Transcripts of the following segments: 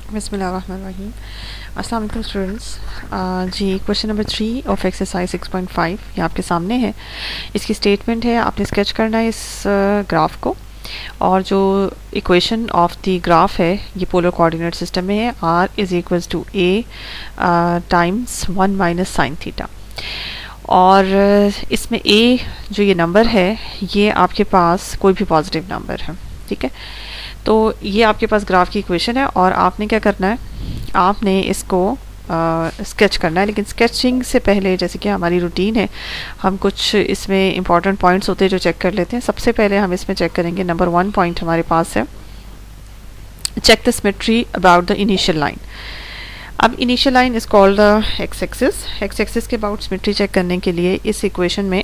बिस्मिल्लाहिर्रहमानिर्रहीम। अस्सलाम वालेकुम स्टूडेंट्स। जी क्वेश्चन नंबर 3 ऑफ एक्सरसाइज 6.5 ये आपके सामने है। इसकी स्टेटमेंट है, आपने स्केच करना है इस ग्राफ को, और जो इक्वेशन ऑफ द ग्राफ है ये पोलर कोऑर्डिनेट सिस्टम में है। r is equals to a times 1 minus sine theta. और इसमें a जो ये नंबर है ये आपके पास कोई भी पॉजिटिव नंबर है, ठीक है। तो ये आपके पास ग्राफ की इक्वेशन है और आपने क्या करना है, आपने इसको स्केच करना है। लेकिन स्केचिंग से पहले, जैसे कि हमारी रूटीन है, हम कुछ इसमें इंपॉर्टेंट पॉइंट्स होते हैं जो चेक कर लेते हैं। सबसे पहले हम इसमें चेक करेंगे, नंबर 1 पॉइंट हमारे पास है, check the symmetry about the initial line. अब initial line is called the x axis. X axis के अबाउट सिमेट्री चेक करने के लिए इस इक्वेशन में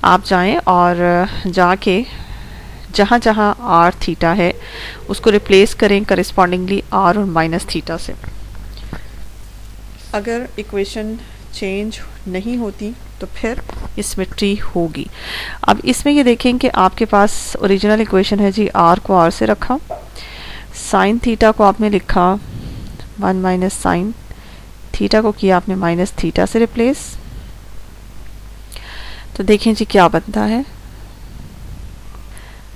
आप जाएं और जाके जहाँ जहाँ आर थीटा है उसको रिप्लेस करें करस्पॉन्डिंगली आर और माइनस थीटा से। अगर इक्वेशन चेंज नहीं होती तो फिर ये सिमेट्री होगी। अब इसमें ये देखें कि आपके पास ओरिजिनल इक्वेशन है जी, आर को आर से रखा, साइन थीटा को आपने लिखा 1 माइनस साइन थीटा को किया आपने माइनस थीटा से रिप्लेस। तो देखें जी क्या बनता है,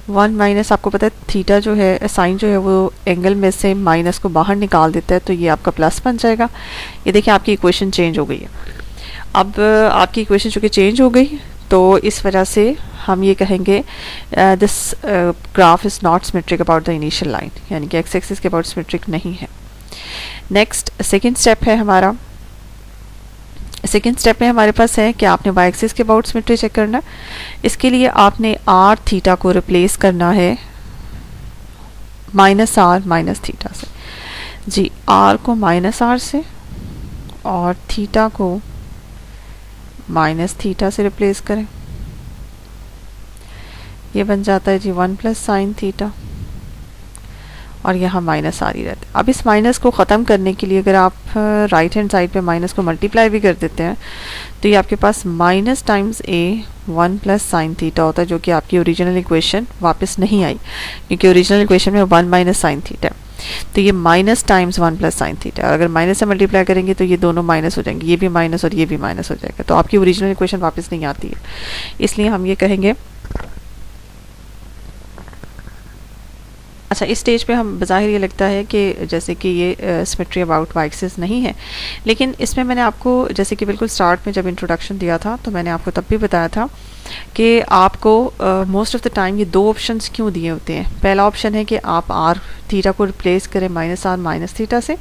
1 माइनस, आपको पता है थीटा जो है, साइन जो है वो एंगल में से माइनस को बाहर निकाल देता है, तो ये आपका प्लस बन जाएगा। ये देखिए आपकी इक्वेशन चेंज हो गई है। अब आपकी इक्वेशन चूँकि चेंज हो गई तो इस वजह से हम ये कहेंगे this graph is not symmetric about the initial line, यानी कि एक्स एक्सिस के अबाउट सिमेट्रिक नहीं है। नेक्स्ट सेकेंड स्टेप है हमारा, सेकेंड स्टेप में हमारे पास है कि आपने वाई एक्सिस के अबाउट सिमेट्री चेक करना है। इसके लिए आपने आर थीटा को रिप्लेस करना है माइनस आर माइनस थीटा से। जी आर को माइनस आर से और थीटा को माइनस थीटा से रिप्लेस करें। ये बन जाता है जी 1 प्लस साइन थीटा, और यहाँ माइनस आ रही रहता है। अब इस माइनस को ख़त्म करने के लिए अगर आप राइट हैंड साइड पे माइनस को मल्टीप्लाई भी कर देते हैं तो ये आपके पास माइनस टाइम्स ए 1 प्लस साइन थीटा होता है, जो कि आपकी ओरिजिनल इक्वेशन वापस नहीं आई, क्योंकि ओरिजिनल इक्वेशन में 1 माइनस साइन थीटा है। तो ये minus times 1 plus sine theta, अगर माइनस से मल्टीप्लाई करेंगे तो ये दोनों माइनस हो जाएंगे, ये भी माइनस और ये भी माइनस हो जाएगा, तो आपकी ओरिजिनल इक्वेशन वापस नहीं आती है। इसलिए हम ये कहेंगे, अच्छा इस स्टेज पे हम बज़ाहिर ये लगता है कि जैसे कि ये सिमेट्री अबाउट वाई एक्सिस नहीं है, लेकिन इसमें मैंने आपको जैसे कि बिल्कुल स्टार्ट में जब इंट्रोडक्शन दिया था तो मैंने आपको तब भी बताया था कि आपको मोस्ट ऑफ द टाइम ये दो ऑप्शंस क्यों दिए होते हैं। पहला ऑप्शन है कि आप आर थीटा को रिप्लेस करें माइनस आर माइनस थीटा से।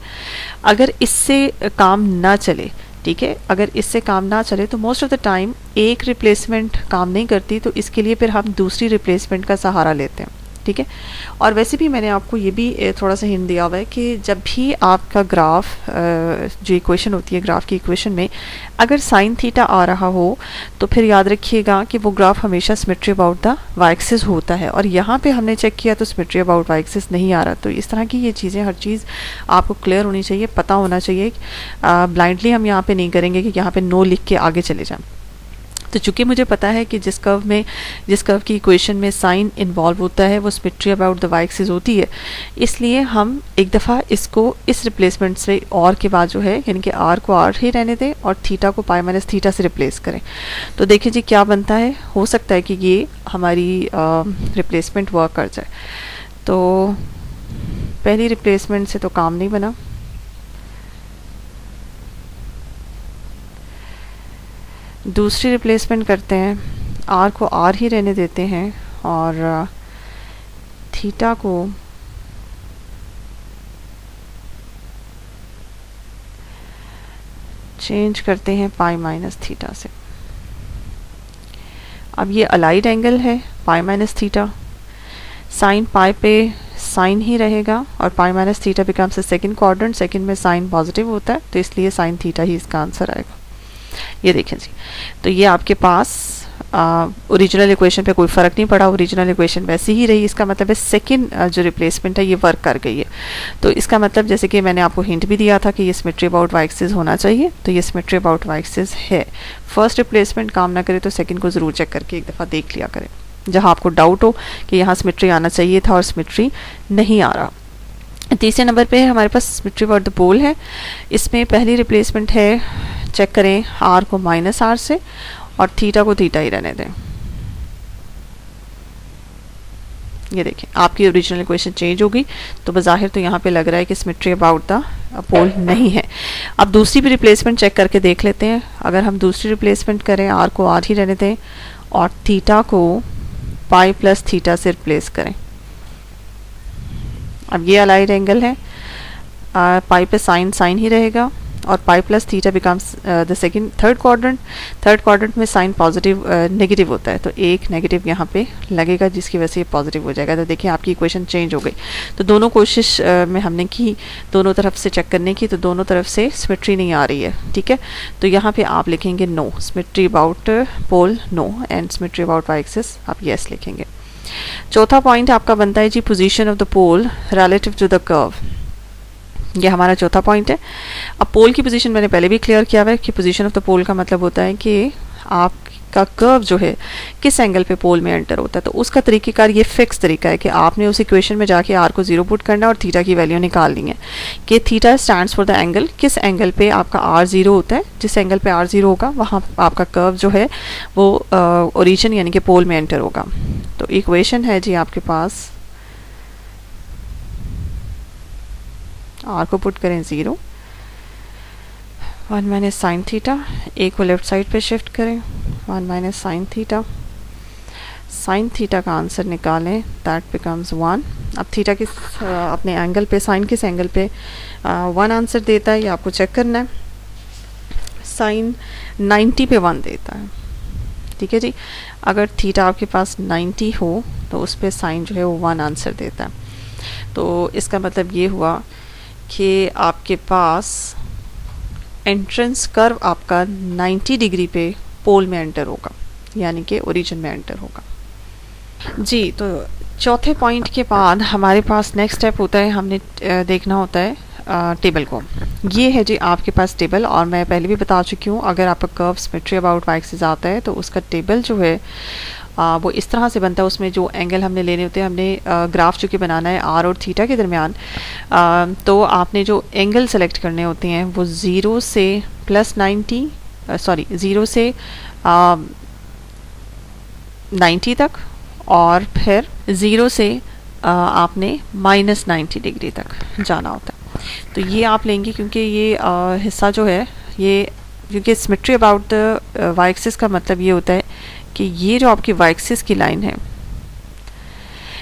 अगर इससे काम ना चले, ठीक है, अगर इससे काम ना चले तो मोस्ट ऑफ द टाइम एक रिप्लेसमेंट काम नहीं करती, तो इसके लिए फिर हम दूसरी रिप्लेसमेंट का सहारा लेते हैं, ठीक है। और वैसे भी मैंने आपको ये भी थोड़ा सा हिंट दिया हुआ है कि जब भी आपका ग्राफ जो इक्वेशन होती है, ग्राफ की इक्वेशन में अगर साइन थीटा आ रहा हो तो फिर याद रखिएगा कि वो ग्राफ हमेशा symmetry about the Y axis होता है। और यहाँ पे हमने चेक किया तो सिमेट्री अबाउट वाई एक्सिस नहीं आ रहा। तो इस तरह की ये चीज़ें, हर चीज़ आपको क्लियर होनी चाहिए, पता होना चाहिए। ब्लाइंडली हम यहाँ पे नहीं करेंगे कि यहाँ पे नो लिख के आगे चले जाएं। तो चूंकि मुझे पता है कि जिस कर्व की इक्वेशन में साइन इन्वॉल्व होता है वो symmetry about the Y axis होती है, इसलिए हम एक दफ़ा इसको इस रिप्लेसमेंट से और के बाद जो है, यानी कि आर को आर ही रहने दें और थीटा को पाई माइनस थीटा से रिप्लेस करें। तो देखिए जी क्या बनता है, हो सकता है कि ये हमारी रिप्लेसमेंट वर्क कर जाए। तो पहली रिप्लेसमेंट से तो काम नहीं बना, दूसरी रिप्लेसमेंट करते हैं, आर को आर ही रहने देते हैं और थीटा को चेंज करते हैं पाई माइनस थीटा से। अब ये अलाइड एंगल है pi minus theta, sine pi पे साइन ही रहेगा और pi minus theta becomes a second quadrant, second में साइन पॉजिटिव होता है, तो इसलिए साइन थीटा ही इसका आंसर आएगा। ये देखें जी, तो ये आपके पास ओरिजिनल इक्वेशन पे कोई फ़र्क नहीं पड़ा, ओरिजिनल इक्वेशन वैसी ही रही। इसका मतलब है सेकंड जो रिप्लेसमेंट है ये वर्क कर गई है। तो इसका मतलब जैसे कि मैंने आपको हिंट भी दिया था कि ये सिमेट्री अबाउट वाई एक्सिस होना चाहिए, तो ये सिमेट्री अबाउट वाई एक्सिस है। फर्स्ट रिप्लेसमेंट काम ना करे तो सेकंड को ज़रूर चेक करके एक दफ़ा देख लिया करें, जहाँ आपको डाउट हो कि यहाँ सिमेट्री आना चाहिए था और सिमेट्री नहीं आ रहा। तीसरे नंबर पे हमारे पास सिमेट्री अबाउट द पोल है। इसमें पहली रिप्लेसमेंट है, चेक करें आर को माइनस आर से और थीटा को थीटा ही रहने दें। ये देखें आपकी ओरिजिनल इक्वेशन चेंज हो गई, तो बज़ाहिर तो यहाँ पे लग रहा है कि सिमेट्री अबाउट द पोल नहीं है। अब दूसरी भी रिप्लेसमेंट चेक करके देख लेते हैं। अगर हम दूसरी रिप्लेसमेंट करें, आर को आर ही रहने दें और थीटा को पाई प्लस थीटा से रिप्लेस करें। अब ये अलाइड एंगल है, पाई पे साइन साइन ही रहेगा और pi plus theta becomes the second third quadrant में साइन पॉजिटिव नेगेटिव होता है, तो एक नेगेटिव यहाँ पे लगेगा जिसकी वजह से ये पॉजिटिव हो जाएगा। तो देखिए आपकी इक्वेशन चेंज हो गई। तो दोनों कोशिश में हमने की दोनों तरफ से चेक करने की, तो दोनों तरफ से सिमेट्री नहीं आ रही है, ठीक है। तो यहाँ पे आप लिखेंगे no, symmetry about pole no and symmetry about Y axis आप यस लिखेंगे। चौथा पॉइंट आपका बनता है जी position of the pole relative to the curve. ये हमारा चौथा पॉइंट है। अब पोल की पोजीशन मैंने पहले भी क्लियर किया हुआ है कि पोजीशन ऑफ द पोल का मतलब होता है कि आपका कर्व जो है किस एंगल पे पोल में एंटर होता है। तो उसका तरीक़ेकार ये फिक्स तरीका है कि आपने उस इक्वेशन में जाके आर को 0 पुट करना और थीटा की वैल्यू निकालनी है कि theta stands for the angle, किस एंगल पे आपका आर 0 होता है, जिस एंगल पे आर 0 होगा वहाँ आपका कर्व जो है वो ओरिजिन यानी कि पोल में एंटर होगा। तो इक्वेशन है जी आपके पास, आर को पुट करें 0, 1 माइनस साइन थीटा, ए को लेफ्ट साइड पे शिफ्ट करें 1 minus sine theta, sine theta का आंसर निकालें दैट बिकम्स 1। अब थीटा किस अपने एंगल पे, साइन किस एंगल पे 1 आंसर देता है ये आपको चेक करना है। साइन 90 पे 1 देता है, ठीक है जी। अगर थीटा आपके पास 90 हो तो उस पर साइन जो है वो 1 आंसर देता है। तो इसका मतलब ये हुआ कि आपके पास एंट्रेंस कर्व आपका 90 डिग्री पे पोल में एंटर होगा, यानी कि ओरिजिन में एंटर होगा जी। तो चौथे पॉइंट के बाद हमारे पास नेक्स्ट स्टेप होता है, हमने देखना होता है टेबल को। ये है जी आपके पास टेबल, और मैं पहले भी बता चुकी हूँ अगर आपका curve symmetry about Y axis आता है तो उसका टेबल जो है वो इस तरह से बनता है। उसमें जो एंगल हमने लेने होते हैं, हमने ग्राफ चूँकि बनाना है आर और थीटा के दरमियान, तो आपने जो एंगल सेलेक्ट करने होते हैं वो 0 से प्लस 90 0 से 90 तक और फिर 0 से आपने माइनस 90 डिग्री तक जाना होता है। तो ये आप लेंगे क्योंकि ये हिस्सा जो है ये, क्योंकि symmetry about the Y axis का मतलब ये होता है कि ये जो आपकी वाई एक्सिस की लाइन है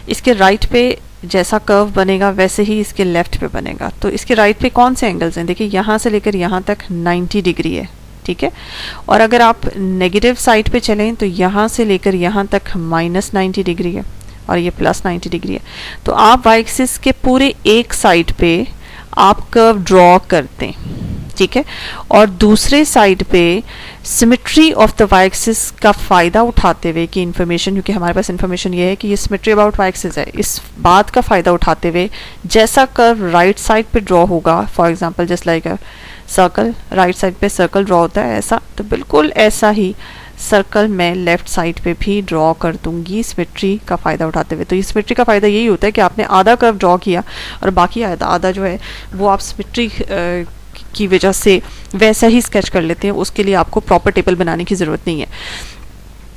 इसके राइट पे जैसा कर्व बनेगा वैसे ही इसके लेफ्ट पे बनेगा। तो इसके राइट पे कौन से एंगल्स हैं, देखिए यहाँ से लेकर यहाँ तक 90 डिग्री है, ठीक है। और अगर आप नेगेटिव साइड पे चलें तो यहाँ से लेकर यहाँ तक माइनस 90 डिग्री है और ये प्लस 90 डिग्री है। तो आप वाई एक्सिस के पूरे एक साइड पे आप कर्व ड्रॉ करते हैं, ठीक है, और दूसरे साइड पे symmetry of the Y axis का फ़ायदा उठाते हुए कि इन्फॉर्मेशन, क्योंकि हमारे पास इन्फॉर्मेशन ये है कि ये सिमेट्री अबाउट वाई एक्सिस है, इस बात का फ़ायदा उठाते हुए जैसा कर्व राइट साइड पे ड्रॉ होगा, for example just like a circle, right side पे सर्कल ड्रॉ होता है ऐसा, तो बिल्कुल ऐसा ही सर्कल मैं लेफ्ट साइड पे भी ड्रॉ कर दूंगी सिमेट्री का फ़ायदा उठाते हुए। तो ये सिमेट्री का फ़ायदा यही होता है कि आपने आधा कर्व ड्रॉ किया और बाकी आधा जो है वो आप सिमेट्री की वजह से वैसा ही स्केच कर लेते हैं, उसके लिए आपको प्रॉपर टेबल बनाने की ज़रूरत नहीं है।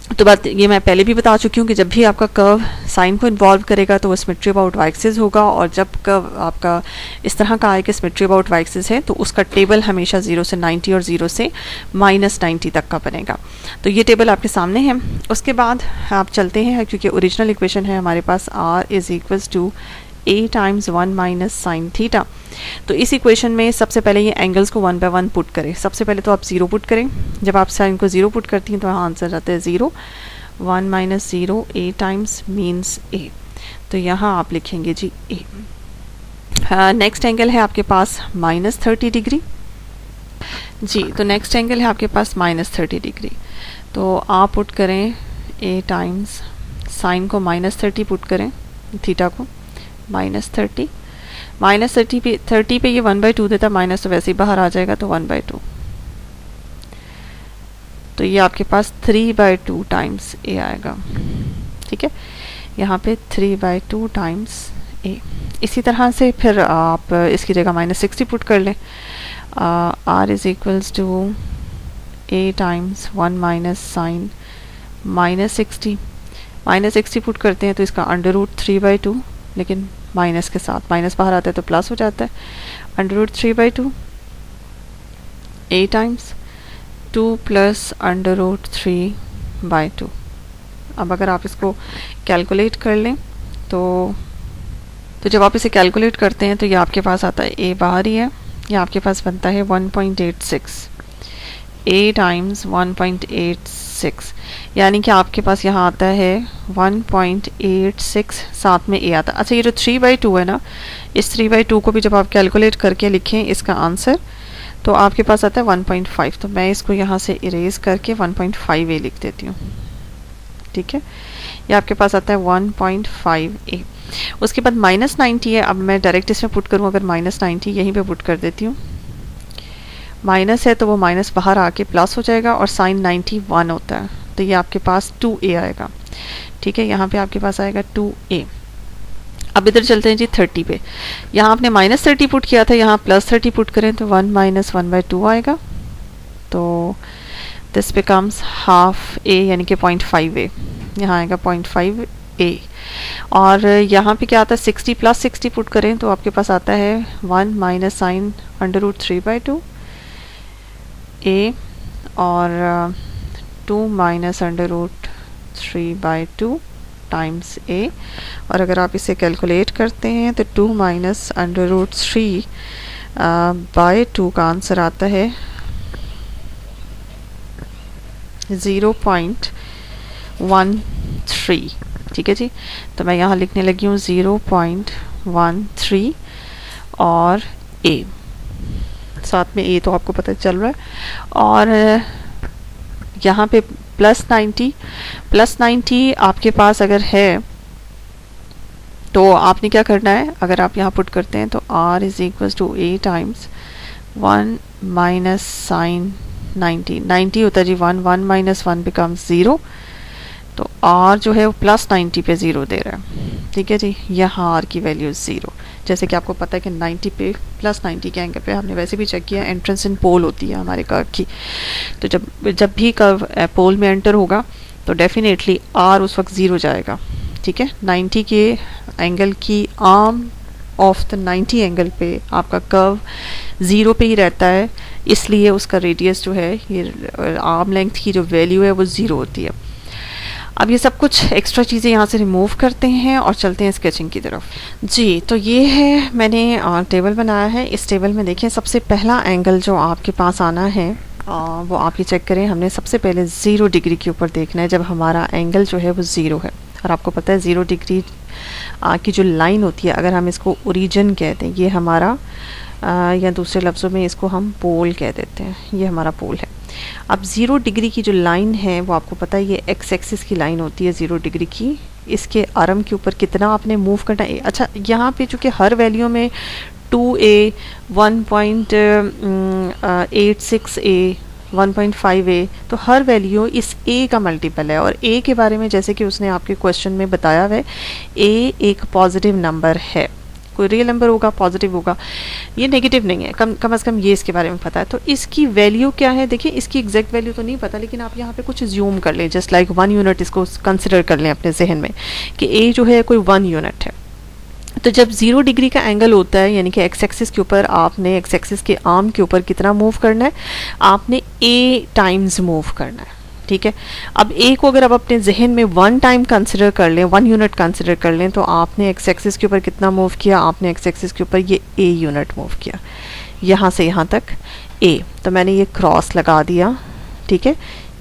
तो बात ये मैं पहले भी बता चुकी हूँ कि जब भी आपका कर्व साइन को इन्वॉल्व करेगा तो वो सिमेट्री अबाउट वाई एक्सिस होगा, और जब कर्व आपका इस तरह का आए कि सिमेट्री अबाउट वाई एक्सिस है तो उसका टेबल हमेशा 0 से 90 और 0 से माइनस 90 तक का बनेगा। तो ये टेबल आपके सामने है। उसके बाद आप चलते हैं, क्योंकि ओरिजिनल इक्वेशन है हमारे पास r is equals to a times 1 minus sine theta. तो इस इक्वेशन में सबसे पहले ये एंगल्स को 1 बाय 1 पुट करें। सबसे पहले तो आप 0 पुट करें, जब आप साइन को 0 पुट करती हैं तो यहाँ आंसर आता है 0, 1 minus 0 a times means a। तो यहाँ आप लिखेंगे जी a। नेक्स्ट एंगल है आपके पास माइनस 30 डिग्री जी। तो नेक्स्ट एंगल है आपके पास माइनस 30 डिग्री। तो आप पुट करें a टाइम्स साइन को माइनस 30 पुट करें, थीटा को माइनस 30 पे ये 1/2 देता, माइनस तो वैसे ही बाहर आ जाएगा तो 1/2। तो ये आपके पास 3/2 टाइम्स a आएगा, ठीक है। यहाँ पे 3/2 टाइम्स ए। इसी तरह से फिर आप इसकी जगह -60 पुट कर लें। r is equals to a times 1 minus sine -60। -60 put करते हैं तो इसका √3/2, लेकिन माइनस के साथ, माइनस बाहर आता है तो प्लस हो जाता है। √3/2 a टाइम्स 2 प्लस √3/2। अब अगर आप इसको कैलकुलेट कर लें तो जब आप इसे कैलकुलेट करते हैं तो ये आपके पास आता है a बाहर ही है, ये आपके पास बनता है 1.86 a टाइम्स 1.86, यानी कि आपके पास यहाँ आता है 1.86, साथ में a आता है। अच्छा, ये जो 3/2 है ना, इस 3/2 को भी जब आप कैलकुलेट करके लिखें इसका आंसर तो आपके पास आता है 1.5। तो मैं इसको यहाँ से इरेज करके 1.5 a लिख देती हूँ। ठीक है, ये आपके पास आता है 1.5 a। उसके बाद -90 है। अब मैं डायरेक्ट इसमें पुट करूँ, अगर -90 यहीं पे पुट कर देती हूँ। माइनस है तो वो माइनस बाहर आके प्लस हो जाएगा और साइन 91 होता है, तो ये आपके पास 2a आएगा। ठीक है, यहाँ पे आपके पास आएगा 2a। अब इधर चलते हैं जी 30 पे। यहाँ आपने -30 पुट किया था, यहाँ +30 पुट करें तो 1 - 1/2 आएगा। तो दिस बिकम्स हाफ a, यानी कि 0.5a। यहाँ आएगा 0.5a। और यहाँ पे क्या आता है, 60 + 60 पुट करें तो आपके पास आता है 1 माइनस साइन √3/2 a और 2 माइनस √3/2 टाइम्स a। और अगर आप इसे कैलकुलेट करते हैं तो 2 माइनस √3/2 का आंसर आता है 0.13। ठीक है जी, तो मैं यहाँ लिखने लगी हूँ 0.13 और a, साथ में a तो आपको पता चल रहा है। और यहाँ पे +90 आपके पास अगर है तो आपने क्या करना है, अगर आप यहाँ पुट करते हैं तो r is equals to a times 1 minus sine 90 होता है जी 1 माइनस 1 बिकम्स 0। तो r जो है वो +90 पे 0 दे रहा है। ठीक है जी, यहाँ r की वैल्यू 0, जैसे कि आपको पता है कि 90 पे +90 के एंगल पे हमने वैसे भी चेक किया, एंट्रेंस इन पोल होती है हमारे कर्व की। तो जब भी कर्व पोल में एंटर होगा तो डेफिनेटली r उस वक्त 0 जाएगा। ठीक है, 90 के एंगल की आर्म ऑफ द 90 एंगल पे आपका कर्व 0 पे ही रहता है, इसलिए उसका रेडियस जो है, ये आर्म लेंथ की जो वैल्यू है वो 0 होती है। अब ये सब कुछ एक्स्ट्रा चीज़ें यहाँ से रिमूव करते हैं और चलते हैं स्केचिंग की तरफ। जी, तो ये है मैंने टेबल बनाया है। इस टेबल में देखें, सबसे पहला एंगल जो आपके पास आना है वो आप ये चेक करें। हमने सबसे पहले 0 डिग्री के ऊपर देखना है, जब हमारा एंगल जो है वो 0 है। और आपको पता है 0 डिग्री की जो लाइन होती है, अगर हम इसको ओरिजिन कहते हैं, ये हमारा या दूसरे लफ्ज़ों में इसको हम पोल कह देते हैं, ये हमारा पोल है। अब 0 डिग्री की जो लाइन है वो आपको पता है ये x एक्सिस की लाइन होती है 0 डिग्री की। इसके आर्म के ऊपर कितना आपने मूव करना है। अच्छा, यहाँ पे चूँकि हर वैल्यू में 2a, 1.86a, 1.5a, तो हर वैल्यू इस a का मल्टीपल है। और a के बारे में जैसे कि उसने आपके क्वेश्चन में बताया है, a एक पॉजिटिव नंबर है, कोई रियल नंबर होगा, पॉजिटिव होगा, ये नेगेटिव नहीं है। कम से कम ये इसके बारे में पता है। तो इसकी वैल्यू क्या है, देखिए इसकी एग्जैक्ट वैल्यू तो नहीं पता, लेकिन आप यहाँ पे कुछ ज्यूम कर लें, जस्ट लाइक 1 यूनिट इसको कंसिडर कर लें अपने जहन में कि a जो है कोई 1 यूनिट है। तो जब 0 डिग्री का एंगल होता है, यानी कि एक्स एक्सिस के ऊपर आपने एक्स एक्सिस के आर्म के ऊपर कितना मूव करना है, आपने a टाइम्स मूव करना है। ठीक है, अब a को अगर आप अपने जहन में 1 टाइम कंसिडर कर लें, 1 यूनिट कंसिडर कर लें, तो आपने एक्स एक्सिस के ऊपर कितना मूव किया, आपने एक्स एक्सिस के ऊपर ये a यूनिट मूव किया, यहाँ से यहाँ तक a। तो मैंने ये क्रॉस लगा दिया। ठीक है,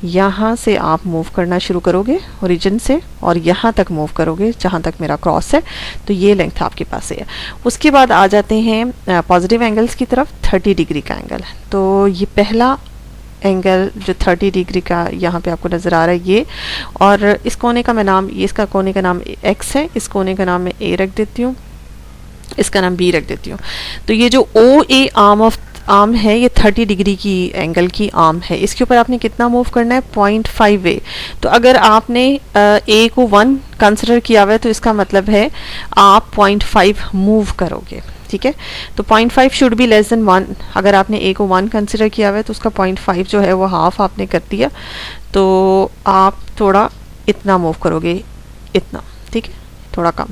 यहाँ से आप मूव करना शुरू करोगे ओरिजिन से और यहाँ तक मूव करोगे जहाँ तक मेरा क्रॉस है, तो ये लेंथ आपके पास है। उसके बाद आ जाते हैं पॉजिटिव एंगल्स की तरफ। 30 डिग्री का एंगल, तो ये पहला एंगल जो 30 डिग्री का यहाँ पे आपको नज़र आ रहा है ये, और इस कोने का मैं नाम, ये इसका कोने का नाम x है, इस कोने का नाम मैं a रख देती हूँ, इसका नाम b रख देती हूँ। तो ये जो OA आर्म ऑफ आर्म है ये 30 डिग्री की एंगल की आर्म है, इसके ऊपर आपने कितना मूव करना है 0.5 ए। तो अगर आपने ए को 1 कंसिडर किया हुआ है तो इसका मतलब है आप 0.5 मूव करोगे, ठीक है। तो 0.5 शुड बी लेस देन 1। अगर आपने ए को 1 कंसिडर किया हुआ है तो उसका 0.5 जो है वो हाफ आपने कर दिया, तो आप थोड़ा इतना मूव करोगे, इतना, ठीक है, थोड़ा कम।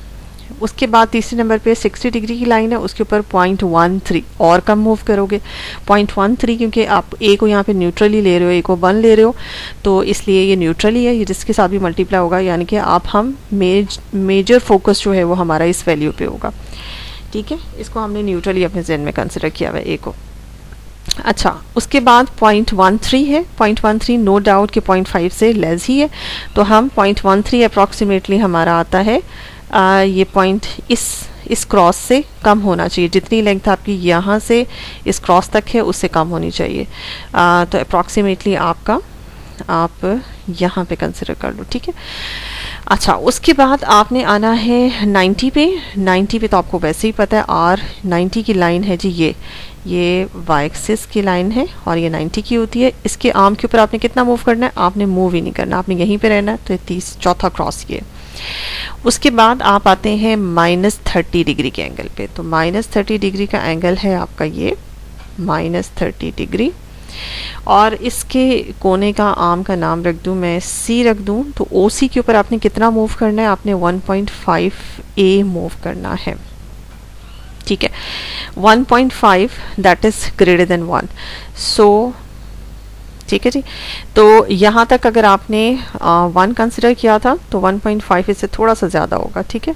उसके बाद तीसरे नंबर पे 60 डिग्री की लाइन है, उसके ऊपर 0.13 और कम मूव करोगे, 0.13, क्योंकि आप ए को यहाँ पे न्यूट्रली ले रहे हो, ए को 1 ले रहे हो, तो इसलिए ये न्यूट्रली है, ये जिसके साथ भी मल्टीप्लाई होगा, यानी कि आप हम मेजर फोकस जो है वो हमारा इस वैल्यू पे होगा, ठीक है। इसको हमने न्यूट्रली अपने ज़हन में कंसिडर किया हुआ है ए को। अच्छा, उसके बाद 0.13 है, 0.13 नो डाउट कि 0.5 से लेस ही है, तो हम 0.13 अप्रॉक्सीमेटली हमारा आता है ये पॉइंट इस क्रॉस से कम होना चाहिए, जितनी लेंथ आपकी यहाँ से इस क्रॉस तक है उससे कम होनी चाहिए। तो अप्रॉक्सीमेटली आपका आप यहाँ पे कंसिडर कर लो, ठीक है। अच्छा, उसके बाद आपने आना है 90 पे। 90 पे तो आपको वैसे ही पता है आर 90 की लाइन है जी, ये वाई एक्सिस की लाइन है और ये 90 की होती है। इसके आर्म के ऊपर आपने कितना मूव करना है, आपने मूव ही नहीं करना, आपने यहीं पे रहना है। तो 34 क्रॉस ये। उसके बाद आप आते हैं -30 डिग्री के एंगल पे। तो -30 डिग्री का एंगल है आपका ये -30 डिग्री, और इसके कोने का आर्म का नाम रख दूं मैं सी रख दूं, तो ओ सी के ऊपर आपने कितना मूव करना है, आपने 1.5 ए मूव करना है, ठीक है। 1.5 दैट इज ग्रेटर देन 1, सो ठीक है जी। तो यहाँ तक अगर आपने 1 कंसिडर किया था तो 1.5 इससे थोड़ा सा ज़्यादा होगा, ठीक है।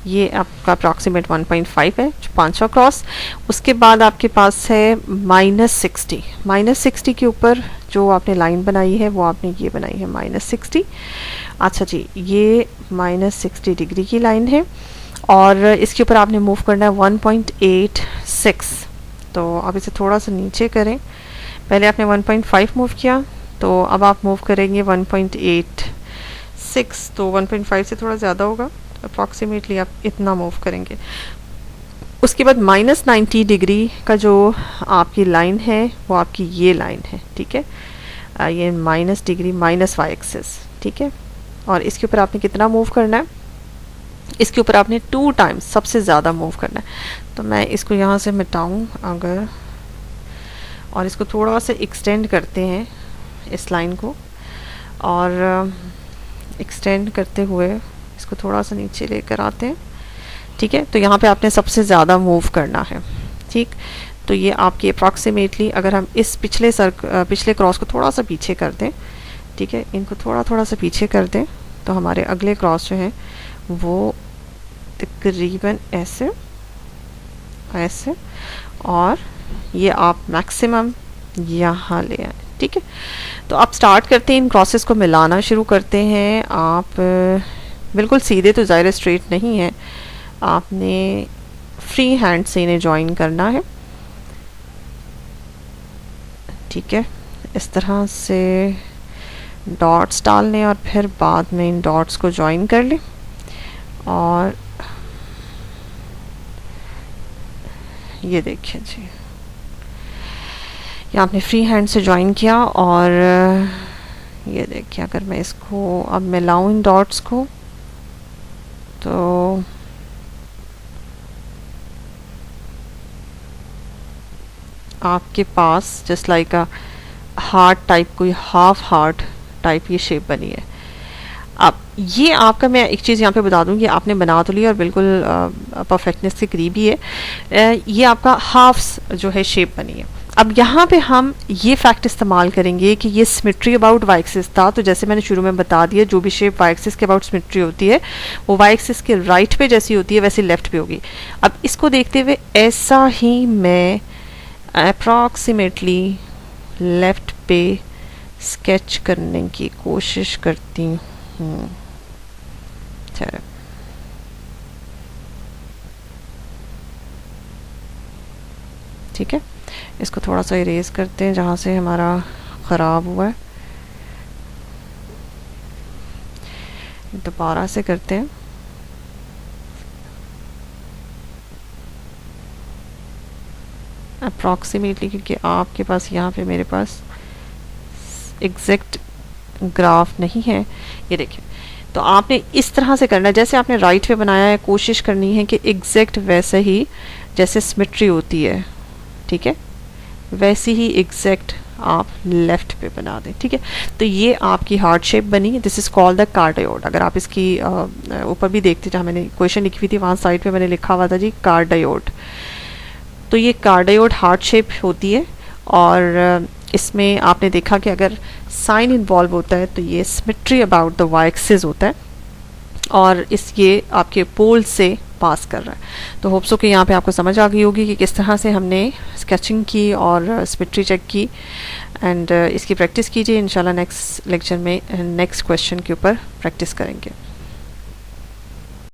ये आपका अप्रॉक्सीमेट 1.5 है, 500 क्रॉस। उसके बाद आपके पास है -60। -60 के ऊपर जो आपने लाइन बनाई है वो आपने ये बनाई है -60। अच्छा जी, ये -60 डिग्री की लाइन है और इसके ऊपर आपने मूव करना है 1.86। तो अब इसे थोड़ा सा नीचे करें, पहले आपने 1.5 मूव किया, तो अब आप मूव करेंगे 1.86, तो 1.5 से थोड़ा ज़्यादा होगा, अप्रॉक्सीमेटली आप इतना मूव करेंगे। उसके बाद -90 डिग्री का जो आपकी लाइन है वो आपकी ये लाइन है, ठीक है। ये -डिग्री वाई एक्सिस, ठीक है। और इसके ऊपर आपने कितना मूव करना है, इसके ऊपर आपने 2 टाइम्स सबसे ज़्यादा मूव करना है। तो मैं इसको यहाँ से मिटाऊँ अगर, और इसको थोड़ा सा एक्सटेंड करते हैं इस लाइन को, और एक्सटेंड करते हुए इसको थोड़ा सा नीचे लेकर आते हैं, ठीक है। तो यहाँ पे आपने सबसे ज़्यादा मूव करना है, ठीक। तो ये आपकी अप्रॉक्सीमेटली, अगर हम इस पिछले क्रॉस को थोड़ा सा पीछे कर दें, ठीक है, इनको थोड़ा सा पीछे कर दें, तो हमारे अगले क्रॉस जो हैं वो तकरीबन ऐसे ऐसे, और ये आप मैक्सिमम यहाँ ले आए, ठीक है। तो आप स्टार्ट करते हैं, इन क्रॉसेस को मिलाना शुरू करते हैं। आप बिल्कुल सीधे तो ज़ाहिर स्ट्रेट नहीं है, आपने फ्री हैंड से इन्हें ज्वाइन करना है, ठीक है। इस तरह से डॉट्स डालने और फिर बाद में इन डॉट्स को ज्वाइन कर लें, और ये देखिए जी, ये आपने फ्री हैंड से ज्वाइन किया, और ये देखिए अगर मैं इसको अब मिलाऊं इन डॉट्स को, तो आपके पास just like a heart type, कोई हाफ हार्ट टाइप ये शेप बनी है। अब ये आपका, मैं एक चीज़ यहाँ पे बता दूँ कि आपने बना तो लिया और बिल्कुल परफेक्टनेस के करीब ही है, ये आपका हाफ्स जो है शेप बनी है। अब यहाँ पे हम ये फैक्ट इस्तेमाल करेंगे कि ये सिमेट्री अबाउट वाई एक्सिस था, तो जैसे मैंने शुरू में बता दिया, जो भी शेप वाई एक्सिस के अबाउट सिमेट्री होती है वो वाई एक्सिस के राइट पे जैसी होती है वैसे लेफ्ट पे होगी। अब इसको देखते हुए ऐसा ही मैं अप्रॉक्सीमेटली लेफ्ट पे स्केच करने की कोशिश करती हूँ। चलो, ठीक है, इसको थोड़ा सा इरेज करते हैं जहाँ से हमारा ख़राब हुआ है, दोबारा से करते हैं। अप्रॉक्सीमेटली, क्योंकि आपके पास यहाँ पे मेरे पास एग्जैक्ट ग्राफ नहीं है। ये देखिए, तो आपने इस तरह से करना है, जैसे आपने राइट पे बनाया है, कोशिश करनी है कि एग्जैक्ट वैसे ही जैसे सिमेट्री होती है, ठीक है, वैसी ही एग्जैक्ट आप लेफ्ट पे बना दें, ठीक है। तो ये आपकी हार्ट शेप बनी, दिस इज कॉल्ड द कार्डायोड। अगर आप इसकी ऊपर भी देखते, जहाँ मैंने क्वेश्चन लिखी हुई थी वहाँ साइड पे मैंने लिखा हुआ था जी कार्डायोड। तो ये कार्डायोड हार्ट शेप होती है, और इसमें आपने देखा कि अगर साइन इन्वॉल्व होता है तो ये symmetry about the Y axis होता है, और ये आपके पोल से पास कर रहा है। तो होप्सो कि यहाँ पे आपको समझ आ गई होगी कि किस तरह से हमने स्केचिंग की और सिमेट्री चेक की। एंड इसकी प्रैक्टिस कीजिए, इंशाल्लाह नेक्स्ट लेक्चर में नेक्स्ट क्वेश्चन के ऊपर प्रैक्टिस करेंगे।